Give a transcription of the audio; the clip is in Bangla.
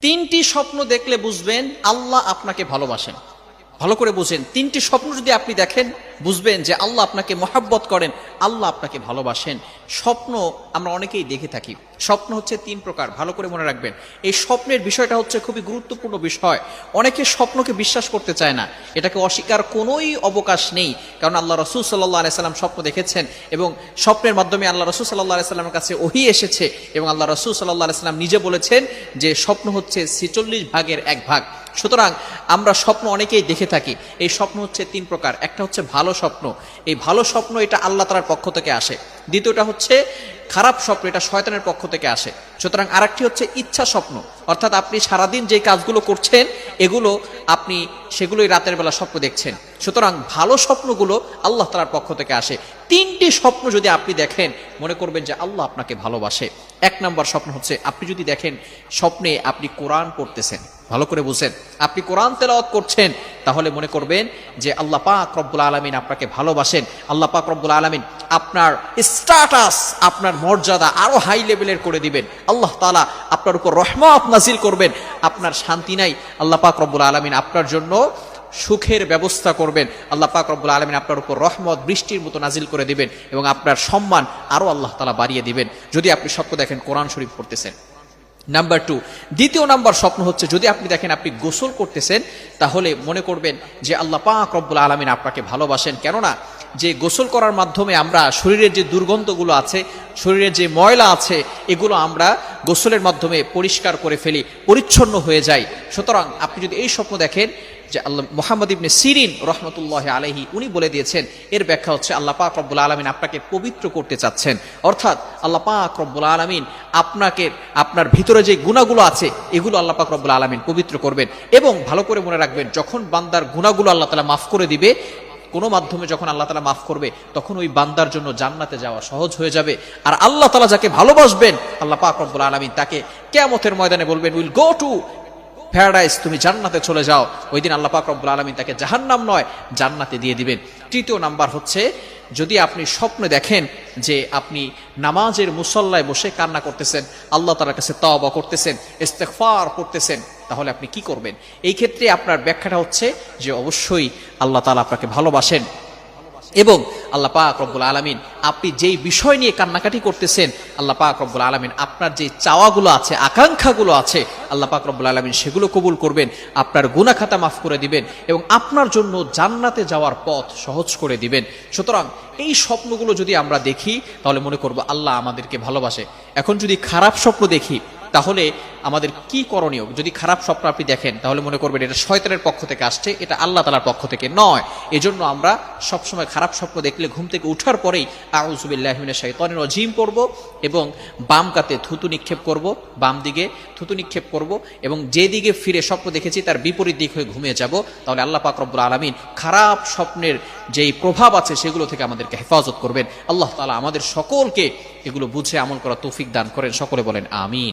তিনটি স্বপ্ন দেখলে বুঝবেন আল্লাহ আপনাকে ভালোবাসেন। ভালো করে বুঝেন, তিনটি স্বপ্ন যদি আপনি দেখেন বুঝবেন যে আল্লাহ আপনাকে মহাব্বত করেন, আল্লাহ আপনাকে ভালোবাসেন। স্বপ্ন আমরা অনেকেই দেখে থাকি। স্বপ্ন হচ্ছে তিন প্রকার, ভালো করে মনে রাখবেন। এই স্বপ্নের বিষয়টা হচ্ছে খুবই গুরুত্বপূর্ণ বিষয়। অনেকে স্বপ্নকে বিশ্বাস করতে চায় না, এটাকে অস্বীকার কোনোই অবকাশ নেই। কারণ আল্লাহ রাসূল সাল্লাল্লাহু আলাইহি সাল্লাম স্বপ্ন দেখেছেন এবং স্বপ্নের মাধ্যমে আল্লাহ রাসূল সাল্লাল্লাহু আলাইহি সাল্লামের কাছে ওহী এসেছে এবং আল্লাহ রাসূল সাল্লাল্লাহু আলাইহি সাল্লাম নিজে বলেছেন যে স্বপ্ন হচ্ছে ৪৬ ভাগের এক ভাগ। সুতরাং আমরা স্বপ্ন অনেকেই দেখে থাকি। এই স্বপ্ন হচ্ছে তিন প্রকার। একটা হচ্ছে ভালো স্বপ্ন, এই ভালো স্বপ্ন এটা আল্লাহ তাআলার পক্ষ থেকে আসে। দ্বিতীয়টা হচ্ছে খারাপ স্বপ্ন, এটা শয়তানের পক্ষ থেকে আসে। সুতরাং আরেকটি হচ্ছে ইচ্ছা স্বপ্ন, অর্থাৎ আপনি সারাদিন যে কাজগুলো করছেন এগুলো আপনি সেগুলোই রাতের বেলা স্বপ্ন দেখছেন। সুতরাং ভালো স্বপ্নগুলো আল্লাহ তাআলার পক্ষ থেকে আসে। তিনটি স্বপ্ন যদি আপনি দেখেন মনে করবেন যে আল্লাহ আপনাকে ভালোবাসে। এক নম্বর স্বপ্ন হচ্ছে আপনি যদি দেখেন স্বপ্নে আপনি কোরআন পড়তেছেন, ভালো করে বুঝেন, আপনি কোরআন তেলাওয়াত করছেন, তাহলে মনে করবেন যে আল্লাহ পাক রব্বুল আলামিন আপনাকে ভালোবাসেন। আল্লাহ পাক রব্বুল আলামিন আপনার স্ট্যাটাস, আপনার মর্যাদা আরো হাই লেভেলের করে দিবেন। আল্লাহ তাআলা আপনার উপর রহমত নাজিল করবেন। আপনার শান্তি নাই, আল্লাহ পাক রব্বুল আলামিন আপনার জন্য সুখের ব্যবস্থা করবেন। আল্লাহ পাক রব্বুল আলামিন আপনার উপর রহমত বৃষ্টির মতো নাজিল করে দিবেন এবং আপনার সম্মান আরো আল্লাহ তাআলা বাড়িয়ে দিবেন যদি আপনি স্বপ্ন দেখেন কোরআন শরীফ পড়তেছেন। নাম্বার 2, দ্বিতীয় নাম্বার স্বপ্ন হচ্ছে যদি আপনি দেখেন আপনি গোসল করতেছেন, তাহলে মনে করবেন যে আল্লাহ পাক রব্বুল আলামিন আপনাকে ভালোবাসেন। কেননা যে গোসল করার মাধ্যমে আমরা শরীরের যে দুর্গন্ধগুলো আছে, শরীরের যে ময়লা আছে, এগুলো আমরা গোসলের মাধ্যমে পরিষ্কার করে ফেলি, পরিচ্ছন্ন হয়ে যায়। সুতরাং আপনি যদি এই স্বপ্ন দেখেন যে আল্লাহ মুহাম্মদ ইবনে সিরিন রহমতুল্লাহি আলাইহি উনি বলে দিয়েছেন, এর ব্যাখ্যা হচ্ছে আল্লাহ পাক রব্বুল আলামিন আপনাকে পবিত্র করতে চাচ্ছেন। অর্থাৎ আল্লাহ পাক রব্বুল আলামিন আপনাকে, আপনার ভিতরে যে গুনাহগুলো আছে এগুলো আল্লাহ পাক রব্বুল আলামিন পবিত্র করবেন। এবং ভালো করে মনে রাখবেন, যখন বান্দার গুনাহগুলো আল্লাহ তাআলা মাফ করে দিবে, কোনো মাধ্যমে যখন আল্লাহ তাআলা মাফ করবে, তখন ওই বান্দার জন্য জান্নাতে যাওয়া সহজ হয়ে যাবে। আর আল্লাহ তাআলা যাকে ভালোবাসবেন আল্লাহ পাক রব্বুল আলামিন তাকে কিয়ামতের ময়দানে বলবেন, উইল গো টু প্যারাডাইস, তুমি জান্নাতে চলে যাও। ওই দিন আল্লাহ পাক রব্বুল আলামিন তাকে জাহান্নাম নয় জান্নাতে দিয়ে দিবেন। তৃতীয় নাম্বার হচ্ছে যদি আপনি স্বপ্নে দেখেন যে আপনি নামাজের মুসল্লায় বসে কান্না করতেছেন, আল্লাহ তাআলার কাছে তওবা করতেছেন, ইস্তেগফার করতেছেন, তাহলে আপনি কি করবেন? এই ক্ষেত্রে আপনার ব্যাখ্যাটা হচ্ছে যে অবশ্যই আল্লাহ তাআলা আপনাকে ভালোবাসেন এবং আল্লাহ পাক রব্বুল আলামিন আপনি যেই বিষয় নিয়ে কান্নাকাটি করতেছেন, আল্লাহ পাক রব্বুল আলামিন আপনার যে চাওয়াগুলো আছে, আকাঙ্ক্ষাগুলো আছে, আল্লাহ পাক রব্বুল আলামিন সেগুলো কবুল করবেন, আপনার গুনাহ খাতা মাফ করে দিবেন এবং আপনার জন্য জান্নাতে যাওয়ার পথ সহজ করে দিবেন। সুতরাং এই স্বপ্নগুলো যদি আমরা দেখি তাহলে মনে করব আল্লাহ আমাদেরকে ভালোবাসে। এখন যদি খারাপ স্বপ্ন দেখি তাহলে আমাদের কি করণীয়? যদি খারাপ স্বপ্ন আপনি দেখেন তাহলে মনে করবেন এটা শয়তানের পক্ষ থেকে আসছে, এটা আল্লাহ তাআলার পক্ষ থেকে নয়। এজন্য আমরা সবসময় খারাপ স্বপ্ন দেখলে ঘুম থেকে উঠার পরেই আউযু বিল্লাহি মিনাশ শাইতানির রাজিম পড়ব এবং বাম কাতে থুতু নিক্ষেপ করব, বাম দিকে থুতু নিক্ষেপ করব এবং যে দিকে ফিরে স্বপ্ন দেখেছি তার বিপরীত দিক হয়ে ঘুমিয়ে যাব। তাহলে আল্লাহ পাক রব্বুল আলামিন খারাপ স্বপ্নের যেই প্রভাব আছে সেগুলো থেকে আমাদেরকে হেফাজত করবেন। আল্লাহ তাআলা আমাদের সকলকে এগুলো বুঝে আমল করা তৌফিক দান করেন। সকলে বলেন আমিন।